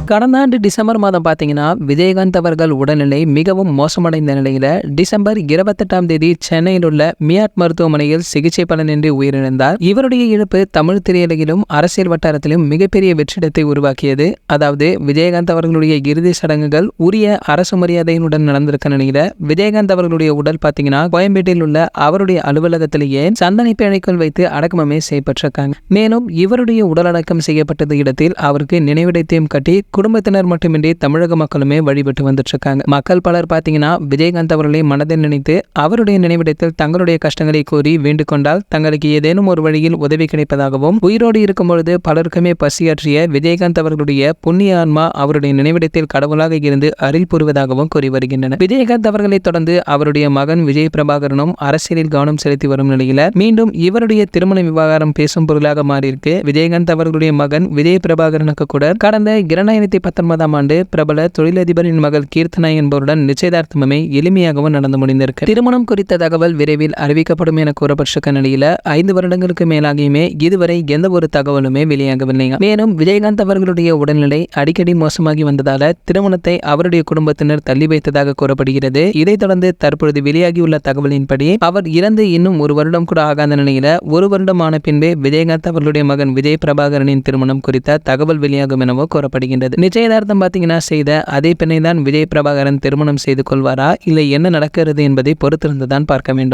கடந்த ஆண்டு டிசம்பர் மாதம் பார்த்தீங்கன்னா விஜயகாந்த் அவர்கள் உடல்நிலை மிகவும் மோசமடைந்த நிலையில டிசம்பர் 28ஆம் தேதி சென்னையில் உள்ள மியாட் மருத்துவமனையில் சிகிச்சை பலனின்றி உயிரிழந்தார். இவருடைய இழப்பு தமிழ் திரையுலகிலும் அரசியல் வட்டாரத்திலும் மிகப்பெரிய வெற்றிடத்தை உருவாக்கியது. அதாவது விஜயகாந்த் அவர்களுடைய இறுதி சடங்குகள் உரிய அரசு மரியாதையுடன் நடந்திருக்க நிலையில விஜயகாந்த் அவர்களுடைய உடல் பார்த்தீங்கன்னா கோயம்பேட்டில் உள்ள அவருடைய அலுவலகத்திலேயே சந்தனை பேழைக்குள் வைத்து அடக்கமே செய்யப்பட்டிருக்காங்க. மேலும் இவருடைய உடல் அடக்கம் செய்யப்பட்டது இடத்தில் அவருக்கு நினைவிடத்தையும் கட்டி குடும்பத்தினர் மட்டுமின்றி தமிழக மக்களுமே வழிபட்டு வந்துட்டு இருக்காங்க. மக்கள் பலர் பார்த்தீங்கன்னா விஜயகாந்த் அவர்களை மனதில் நினைத்து அவருடைய நினைவிடத்தில் தங்களுடைய கஷ்டங்களை கூறி வேண்டிக் கொண்டால் தங்களுக்கு ஏதேனும் ஒரு வழியில் உதவி கிடைப்பதாகவும், உயிரோடு இருக்கும் பொழுது பலருக்குமே பசியாற்றிய விஜயகாந்த் அவர்களுடைய புண்ணிய ஆன்மா அவருடைய நினைவிடத்தில் கடவுளாக இருந்து அருள் புரிவதாகவும் கூறி வருகின்றனர். விஜயகாந்த் அவர்களை தொடர்ந்து அவருடைய மகன் விஜய் பிரபாகரனும் அரசியலில் கவனம் செலுத்தி வரும் நிலையில மீண்டும் இவருடைய திருமண விவகாரம் பேசும் பொருளாக மாறியிருக்கு. விஜயகாந்த் அவர்களுடைய மகன் விஜய் பிரபாகரனுக்கு கூட கடந்த 2019ஆம் ஆண்டு பிரபல தொழிலதிபரின் மகள் கீர்த்தனா என்பவருடன் நிச்சயதார்த்தமே எளிமையாகவும் நடந்து முடிந்திருக்கு. திருமணம் குறித்த தகவல் விரைவில் அறிவிக்கப்படும் என கூறப்பட்டிருக்க நிலையில 5 வருடங்களுக்கு மேலாகியுமே இதுவரை எந்த ஒரு தகவலுமே வெளியாகவில்லை. மேலும் விஜயகாந்த் அவர்களுடைய உடல்நிலை அடிக்கடி மோசமாகி வந்ததால திருமணத்தை அவருடைய குடும்பத்தினர் தள்ளி வைத்ததாக கூறப்படுகிறது. இதைத் தொடர்ந்து தற்பொழுது வெளியாகியுள்ள தகவலின்படி அவர் இறந்து இன்னும் 1 வருடம் கூட ஆகாத நிலையில 1 வருடம் ஆன பின்பே விஜயகாந்த் அவர்களுடைய மகன் விஜய் பிரபாகரனின் திருமணம் குறித்த தகவல் வெளியாகும் எனவோ கூறப்படுகின்றது. நிச்சயதார்த்தம் பார்த்தீங்கன்னா செய்த அதே பெண்ணை தான் விஜய் பிரபாகரன் திருமணம் செய்து கொள்வாரா இல்லை என்ன நடக்கிறது என்பதை பொறுத்திருந்துதான் பார்க்க வேண்டும்.